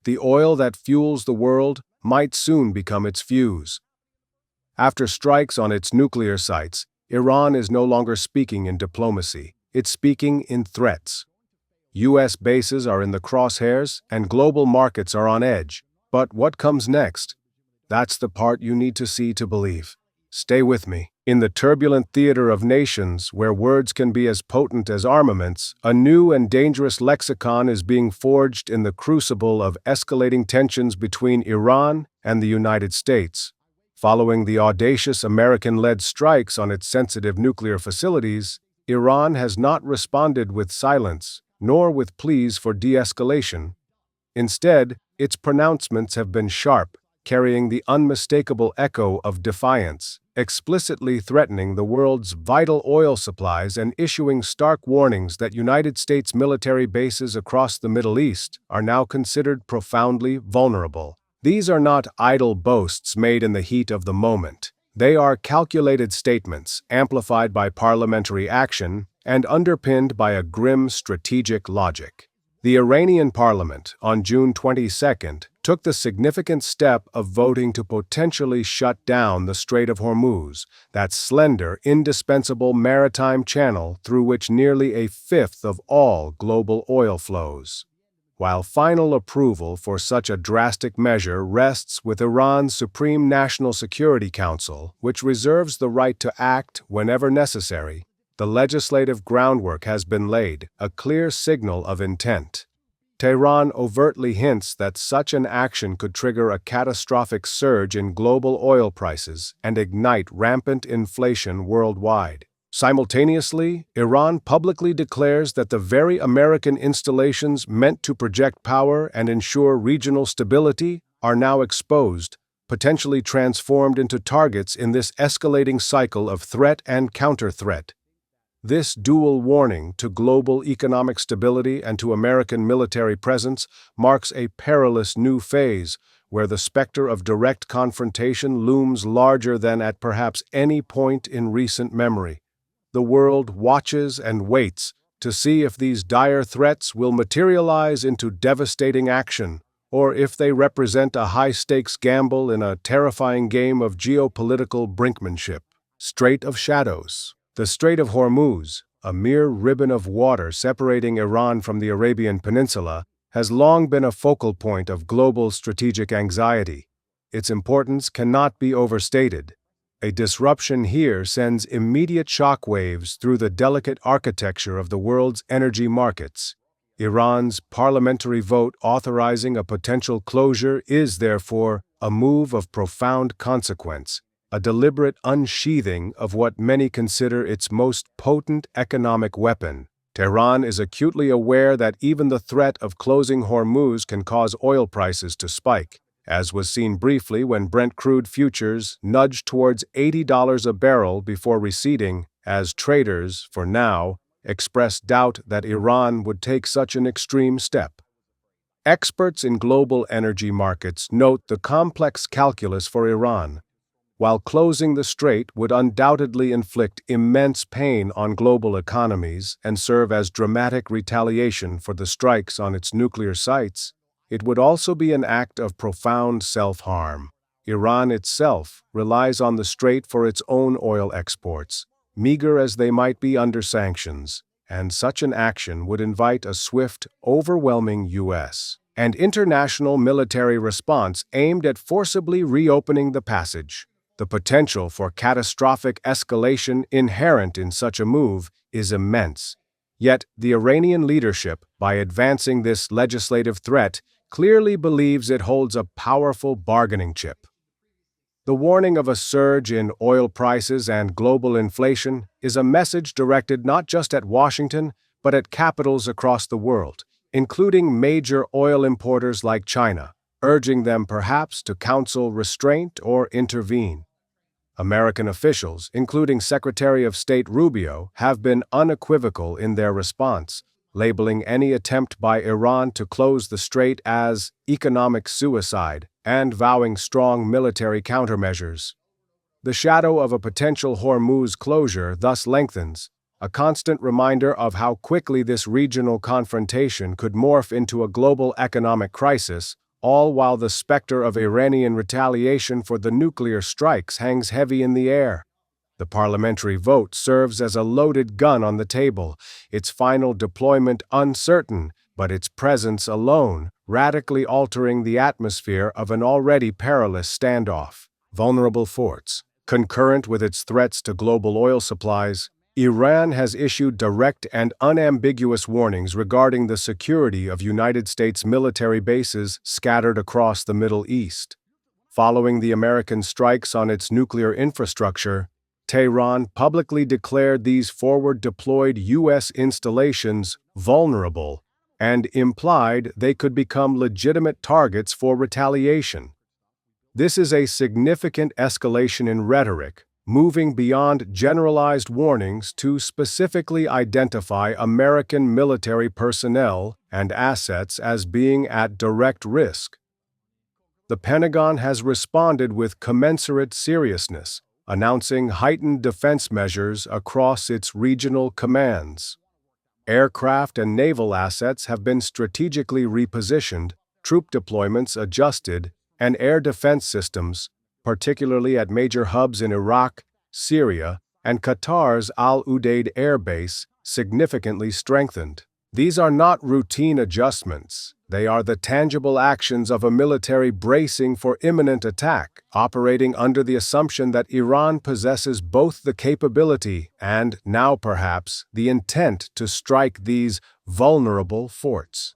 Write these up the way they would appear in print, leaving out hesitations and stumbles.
the oil that fuels the world might soon become its fuse. After strikes on its nuclear sites, Iran is no longer speaking in diplomacy, it's speaking in threats. U.S. bases are in the crosshairs and global markets are on edge. But what comes next? That's the part you need to see to believe. Stay with me. In the turbulent theater of nations, where words can be as potent as armaments, a new and dangerous lexicon is being forged in the crucible of escalating tensions between Iran and the United States. Following the audacious American-led strikes on its sensitive nuclear facilities, Iran has not responded with silence, nor with pleas for de-escalation. Instead, its pronouncements have been sharp, carrying the unmistakable echo of defiance, explicitly threatening the world's vital oil supplies and issuing stark warnings that United States military bases across the Middle East are now considered profoundly vulnerable. These are not idle boasts made in the heat of the moment. They are calculated statements, amplified by parliamentary action and underpinned by a grim strategic logic. The Iranian parliament, on June 22, took the significant step of voting to potentially shut down the Strait of Hormuz, that slender, indispensable maritime channel through which nearly a fifth of all global oil flows. While final approval for such a drastic measure rests with Iran's Supreme National Security Council, which reserves the right to act whenever necessary, the legislative groundwork has been laid, a clear signal of intent. Tehran overtly hints that such an action could trigger a catastrophic surge in global oil prices and ignite rampant inflation worldwide. Simultaneously, Iran publicly declares that the very American installations meant to project power and ensure regional stability are now exposed, potentially transformed into targets in this escalating cycle of threat and counter-threat. This dual warning to global economic stability and to American military presence marks a perilous new phase where the specter of direct confrontation looms larger than at perhaps any point in recent memory. The world watches and waits to see if these dire threats will materialize into devastating action, or if they represent a high-stakes gamble in a terrifying game of geopolitical brinkmanship. Strait of Shadows. The Strait of Hormuz, a mere ribbon of water separating Iran from the Arabian Peninsula, has long been a focal point of global strategic anxiety. Its importance cannot be overstated. A disruption here sends immediate shockwaves through the delicate architecture of the world's energy markets. Iran's parliamentary vote authorizing a potential closure is, therefore, a move of profound consequence, a deliberate unsheathing of what many consider its most potent economic weapon. Tehran is acutely aware that even the threat of closing Hormuz can cause oil prices to spike, as was seen briefly when Brent crude futures nudged towards $80 a barrel before receding, as traders, for now, expressed doubt that Iran would take such an extreme step. Experts in global energy markets note the complex calculus for Iran. While closing the strait would undoubtedly inflict immense pain on global economies and serve as dramatic retaliation for the strikes on its nuclear sites, it would also be an act of profound self-harm. Iran itself relies on the strait for its own oil exports, meager as they might be under sanctions, and such an action would invite a swift, overwhelming U.S. and international military response aimed at forcibly reopening the passage. The potential for catastrophic escalation inherent in such a move is immense. Yet, the Iranian leadership, by advancing this legislative threat, clearly believes it holds a powerful bargaining chip. The warning of a surge in oil prices and global inflation is a message directed not just at Washington, but at capitals across the world, including major oil importers like China, urging them perhaps to counsel restraint or intervene. American officials, including Secretary of State Rubio, have been unequivocal in their response, labeling any attempt by Iran to close the strait as economic suicide and vowing strong military countermeasures. The shadow of a potential Hormuz closure thus lengthens, a constant reminder of how quickly this regional confrontation could morph into a global economic crisis, all while the specter of Iranian retaliation for the nuclear strikes hangs heavy in the air. The parliamentary vote serves as a loaded gun on the table, its final deployment uncertain, but its presence alone radically altering the atmosphere of an already perilous standoff. Vulnerable forts. Concurrent with its threats to global oil supplies, Iran has issued direct and unambiguous warnings regarding the security of United States military bases scattered across the Middle East. Following the American strikes on its nuclear infrastructure, Tehran publicly declared these forward-deployed U.S. installations vulnerable and implied they could become legitimate targets for retaliation. This is a significant escalation in rhetoric, moving beyond generalized warnings to specifically identify American military personnel and assets as being at direct risk. The Pentagon has responded with commensurate seriousness, announcing heightened defense measures across its regional commands. Aircraft and naval assets have been strategically repositioned, troop deployments adjusted, and air defense systems, particularly at major hubs in Iraq, Syria, and Qatar's Al Udeid Air Base, significantly strengthened. These are not routine adjustments. They are the tangible actions of a military bracing for imminent attack, operating under the assumption that Iran possesses both the capability and, now perhaps, the intent to strike these vulnerable forts.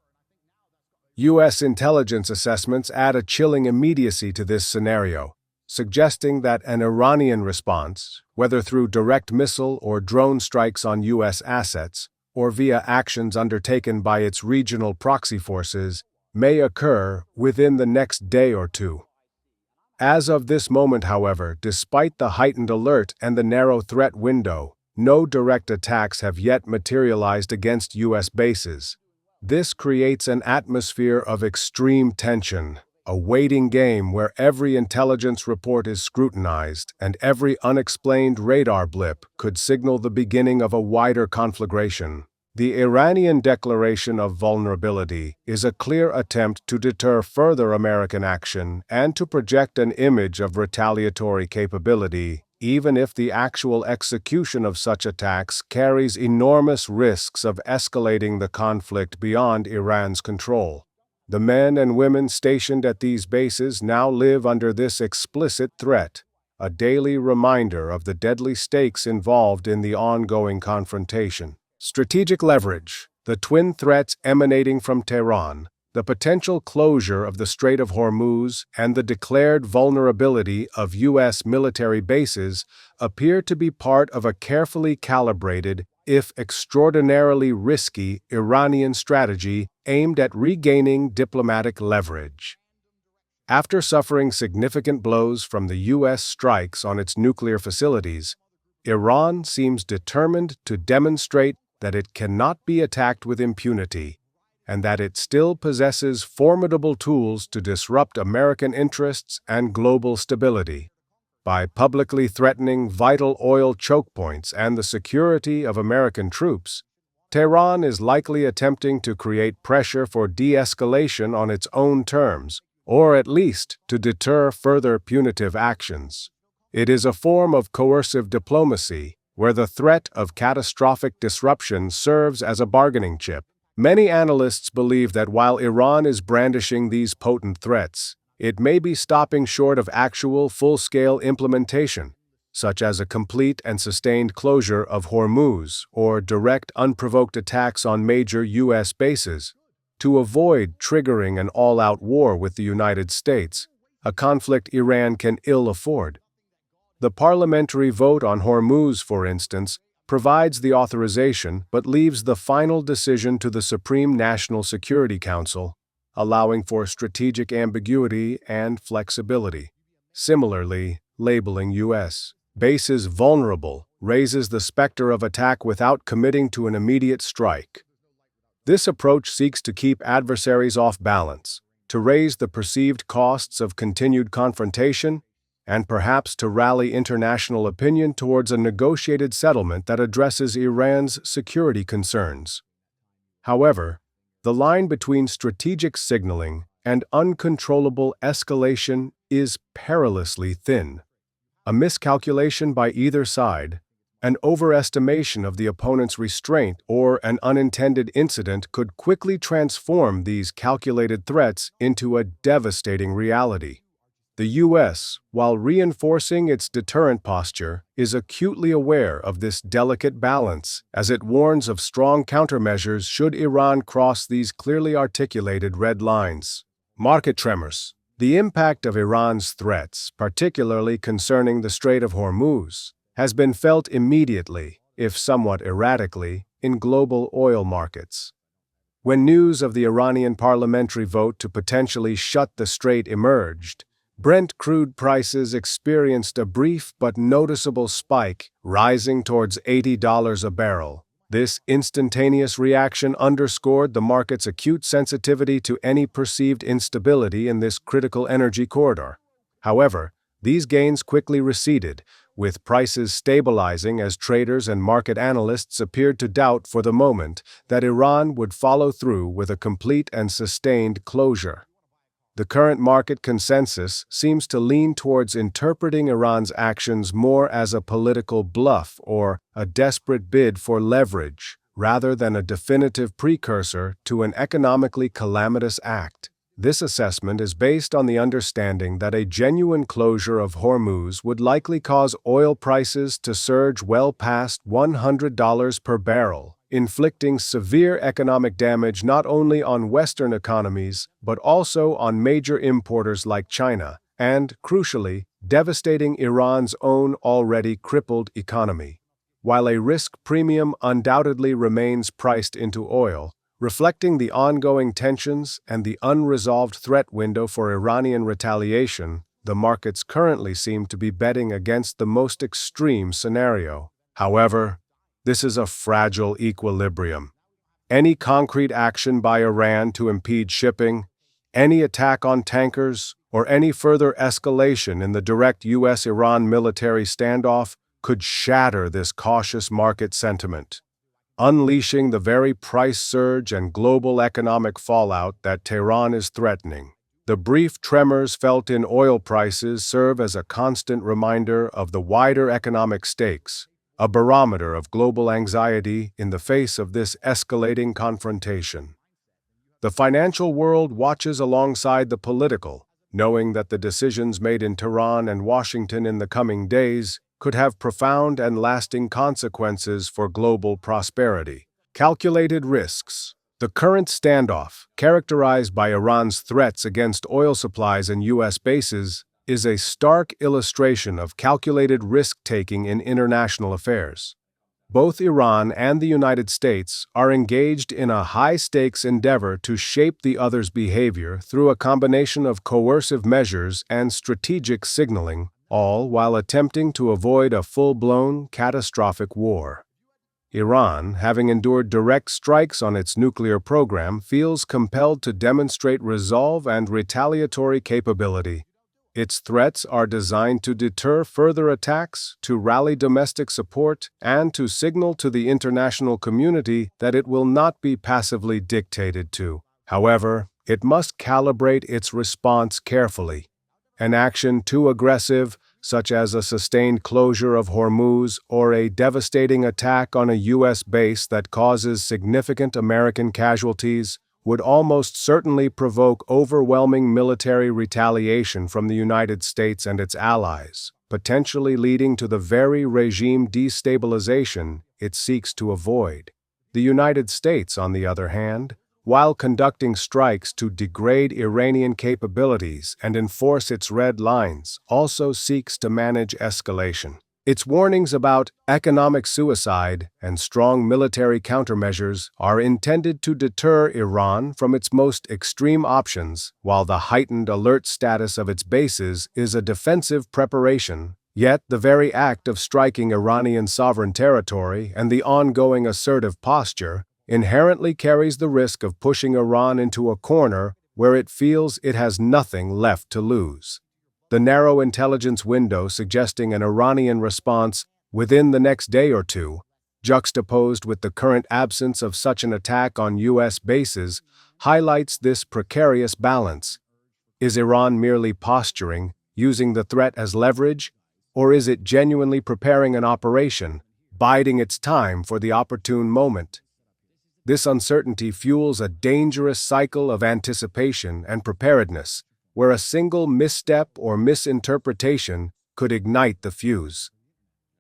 U.S. intelligence assessments add a chilling immediacy to this scenario, suggesting that an Iranian response, whether through direct missile or drone strikes on U.S. assets, or via actions undertaken by its regional proxy forces, may occur within the next day or two. As of this moment, however, despite the heightened alert and the narrow threat window, no direct attacks have yet materialized against U.S. bases. This creates an atmosphere of extreme tension, a waiting game where every intelligence report is scrutinized and every unexplained radar blip could signal the beginning of a wider conflagration. The Iranian declaration of vulnerability is a clear attempt to deter further American action and to project an image of retaliatory capability, even if the actual execution of such attacks carries enormous risks of escalating the conflict beyond Iran's control. The men and women stationed at these bases now live under this explicit threat, a daily reminder of the deadly stakes involved in the ongoing confrontation. Strategic leverage, the twin threats emanating from Tehran, the potential closure of the Strait of Hormuz, and the declared vulnerability of U.S. military bases appear to be part of a carefully calibrated, if extraordinarily risky, Iranian strategy aimed at regaining diplomatic leverage. After suffering significant blows from the U.S. strikes on its nuclear facilities, Iran seems determined to demonstrate that it cannot be attacked with impunity, and that it still possesses formidable tools to disrupt American interests and global stability. By publicly threatening vital oil chokepoints and the security of American troops, Tehran is likely attempting to create pressure for de-escalation on its own terms, or at least to deter further punitive actions. It is a form of coercive diplomacy, where the threat of catastrophic disruption serves as a bargaining chip. Many analysts believe that while Iran is brandishing these potent threats, it may be stopping short of actual full-scale implementation, such as a complete and sustained closure of Hormuz or direct unprovoked attacks on major U.S. bases, to avoid triggering an all-out war with the United States, a conflict Iran can ill afford. The parliamentary vote on Hormuz, for instance, provides the authorization but leaves the final decision to the Supreme National Security Council, allowing for strategic ambiguity and flexibility. Similarly, labeling U.S. bases vulnerable raises the specter of attack without committing to an immediate strike. This approach seeks to keep adversaries off balance, to raise the perceived costs of continued confrontation, and perhaps to rally international opinion towards a negotiated settlement that addresses Iran's security concerns. However, the line between strategic signaling and uncontrollable escalation is perilously thin. A miscalculation by either side, an overestimation of the opponent's restraint, or an unintended incident could quickly transform these calculated threats into a devastating reality. The U.S., while reinforcing its deterrent posture, is acutely aware of this delicate balance, as it warns of strong countermeasures should Iran cross these clearly articulated red lines. Market tremors. The impact of Iran's threats, particularly concerning the Strait of Hormuz, has been felt immediately, if somewhat erratically, in global oil markets. When news of the Iranian parliamentary vote to potentially shut the strait emerged, Brent crude prices experienced a brief but noticeable spike, rising towards $80 a barrel. This instantaneous reaction underscored the market's acute sensitivity to any perceived instability in this critical energy corridor. However, these gains quickly receded, with prices stabilizing as traders and market analysts appeared to doubt for the moment that Iran would follow through with a complete and sustained closure. The current market consensus seems to lean towards interpreting Iran's actions more as a political bluff or a desperate bid for leverage, rather than a definitive precursor to an economically calamitous act. This assessment is based on the understanding that a genuine closure of Hormuz would likely cause oil prices to surge well past $100 per barrel, inflicting severe economic damage not only on Western economies but also on major importers like China, and, crucially, devastating Iran's own already crippled economy. While a risk premium undoubtedly remains priced into oil, reflecting the ongoing tensions and the unresolved threat window for Iranian retaliation, the markets currently seem to be betting against the most extreme scenario. However, this is a fragile equilibrium. Any concrete action by Iran to impede shipping, any attack on tankers, or any further escalation in the direct U.S.-Iran military standoff could shatter this cautious market sentiment, unleashing the very price surge and global economic fallout that Tehran is threatening. The brief tremors felt in oil prices serve as a constant reminder of the wider economic stakes, a barometer of global anxiety in the face of this escalating confrontation. The financial world watches alongside the political, knowing that the decisions made in Tehran and Washington in the coming days could have profound and lasting consequences for global prosperity. Calculated risks. The current standoff, characterized by Iran's threats against oil supplies and U.S. bases, is a stark illustration of calculated risk-taking in international affairs. Both Iran and the United States are engaged in a high-stakes endeavor to shape the other's behavior through a combination of coercive measures and strategic signaling, all while attempting to avoid a full-blown, catastrophic war. Iran, having endured direct strikes on its nuclear program, feels compelled to demonstrate resolve and retaliatory capability. Its threats are designed to deter further attacks, to rally domestic support, and to signal to the international community that it will not be passively dictated to. However, it must calibrate its response carefully. An action too aggressive, such as a sustained closure of Hormuz or a devastating attack on a U.S. base that causes significant American casualties, would almost certainly provoke overwhelming military retaliation from the United States and its allies, potentially leading to the very regime destabilization it seeks to avoid. The United States, on the other hand, while conducting strikes to degrade Iranian capabilities and enforce its red lines, also seeks to manage escalation. Its warnings about economic suicide and strong military countermeasures are intended to deter Iran from its most extreme options, while the heightened alert status of its bases is a defensive preparation. Yet, the very act of striking Iranian sovereign territory and the ongoing assertive posture inherently carries the risk of pushing Iran into a corner where it feels it has nothing left to lose. The narrow intelligence window suggesting an Iranian response within the next day or two, juxtaposed with the current absence of such an attack on U.S. bases, highlights this precarious balance. Is Iran merely posturing, using the threat as leverage, or is it genuinely preparing an operation, biding its time for the opportune moment? This uncertainty fuels a dangerous cycle of anticipation and preparedness, where a single misstep or misinterpretation could ignite the fuse.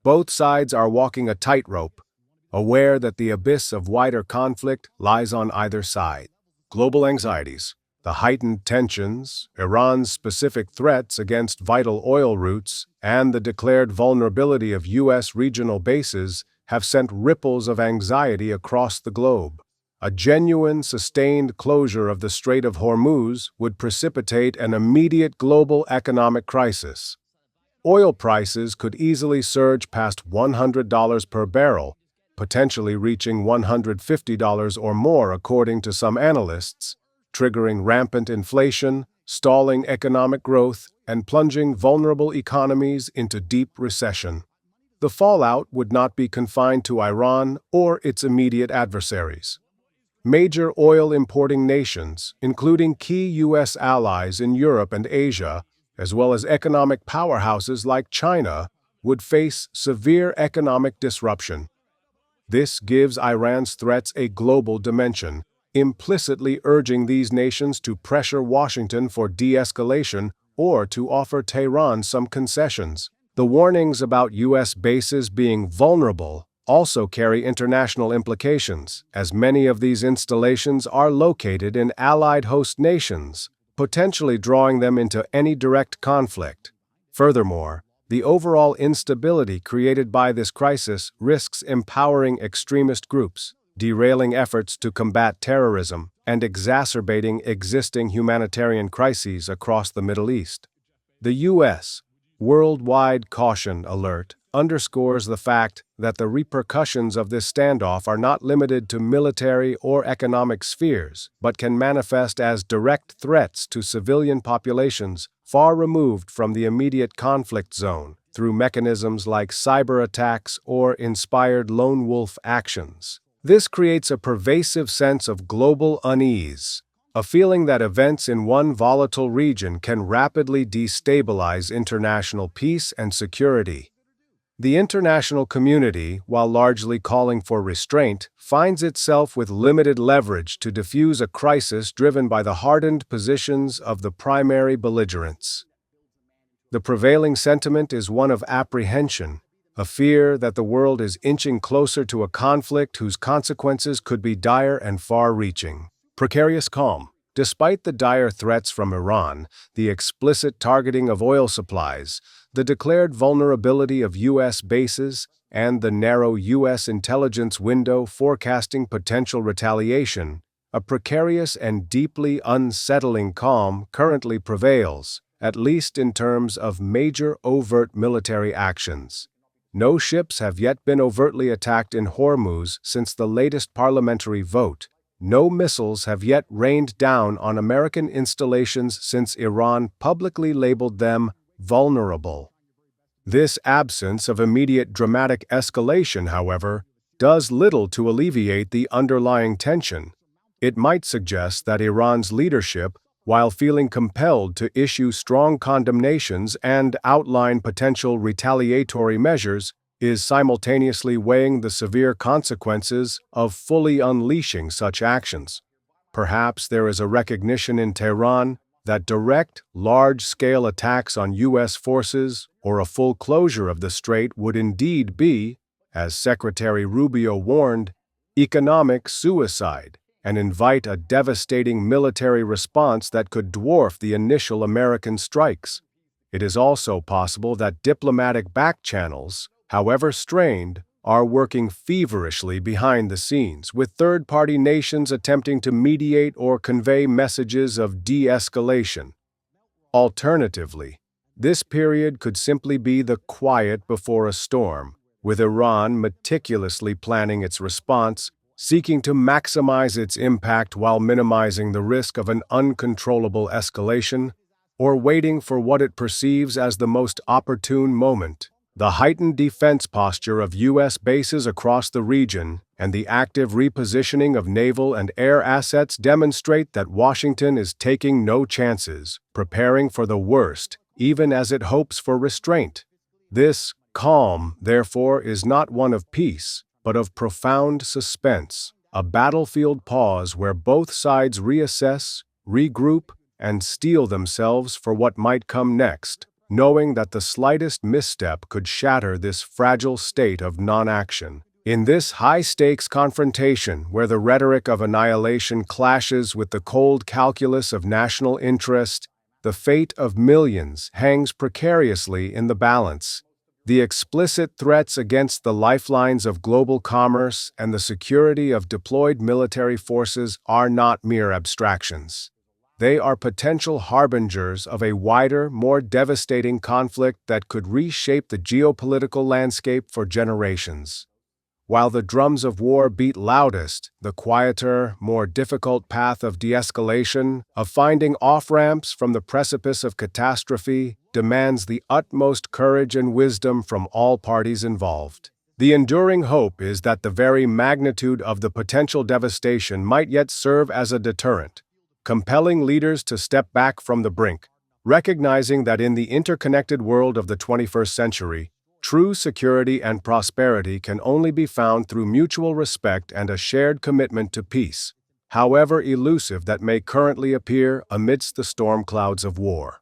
Both sides are walking a tightrope, aware that the abyss of wider conflict lies on either side. Global anxieties, the heightened tensions, Iran's specific threats against vital oil routes, and the declared vulnerability of U.S. regional bases have sent ripples of anxiety across the globe. A genuine, sustained closure of the Strait of Hormuz would precipitate an immediate global economic crisis. Oil prices could easily surge past $100 per barrel, potentially reaching $150 or more according to some analysts, triggering rampant inflation, stalling economic growth, and plunging vulnerable economies into deep recession. The fallout would not be confined to Iran or its immediate adversaries. Major oil-importing nations, including key U.S. allies in Europe and Asia, as well as economic powerhouses like China, would face severe economic disruption. This gives Iran's threats a global dimension, implicitly urging these nations to pressure Washington for de-escalation or to offer Tehran some concessions. The warnings about U.S. bases being vulnerable also carry international implications, as many of these installations are located in allied host nations, potentially drawing them into any direct conflict. Furthermore, the overall instability created by this crisis risks empowering extremist groups, derailing efforts to combat terrorism, and exacerbating existing humanitarian crises across the Middle East. The U.S. Worldwide Caution Alert underscores the fact that the repercussions of this standoff are not limited to military or economic spheres, but can manifest as direct threats to civilian populations far removed from the immediate conflict zone through mechanisms like cyber attacks or inspired lone wolf actions. This creates a pervasive sense of global unease, a feeling that events in one volatile region can rapidly destabilize international peace and security. The international community, while largely calling for restraint, finds itself with limited leverage to defuse a crisis driven by the hardened positions of the primary belligerents. The prevailing sentiment is one of apprehension, a fear that the world is inching closer to a conflict whose consequences could be dire and far-reaching. Precarious calm. Despite the dire threats from Iran, the explicit targeting of oil supplies, the declared vulnerability of U.S. bases, and the narrow U.S. intelligence window forecasting potential retaliation, a precarious and deeply unsettling calm currently prevails, at least in terms of major overt military actions. No ships have yet been overtly attacked in Hormuz since the latest parliamentary vote. No missiles have yet rained down on American installations since Iran publicly labeled them vulnerable. This absence of immediate dramatic escalation, however, does little to alleviate the underlying tension. It might suggest that Iran's leadership, while feeling compelled to issue strong condemnations and outline potential retaliatory measures, is simultaneously weighing the severe consequences of fully unleashing such actions. Perhaps there is a recognition in Tehran that direct, large-scale attacks on U.S. forces or a full closure of the strait would indeed be, as Secretary Rubio warned, economic suicide, and invite a devastating military response that could dwarf the initial American strikes. It is also possible that diplomatic back channels, however strained, are working feverishly behind the scenes, with third-party nations attempting to mediate or convey messages of de-escalation. Alternatively, this period could simply be the quiet before a storm, with Iran meticulously planning its response, seeking to maximize its impact while minimizing the risk of an uncontrollable escalation, or waiting for what it perceives as the most opportune moment. The heightened defense posture of U.S. bases across the region and the active repositioning of naval and air assets demonstrate that Washington is taking no chances, preparing for the worst, even as it hopes for restraint. This calm, therefore, is not one of peace, but of profound suspense, a battlefield pause where both sides reassess, regroup, and steel themselves for what might come next, knowing that the slightest misstep could shatter this fragile state of non-action. In this high-stakes confrontation, where the rhetoric of annihilation clashes with the cold calculus of national interest, the fate of millions hangs precariously in the balance. The explicit threats against the lifelines of global commerce and the security of deployed military forces are not mere abstractions. They are potential harbingers of a wider, more devastating conflict that could reshape the geopolitical landscape for generations. While the drums of war beat loudest, the quieter, more difficult path of de-escalation, of finding off-ramps from the precipice of catastrophe, demands the utmost courage and wisdom from all parties involved. The enduring hope is that the very magnitude of the potential devastation might yet serve as a deterrent, compelling leaders to step back from the brink, recognizing that in the interconnected world of the 21st century, true security and prosperity can only be found through mutual respect and a shared commitment to peace, however elusive that may currently appear amidst the storm clouds of war.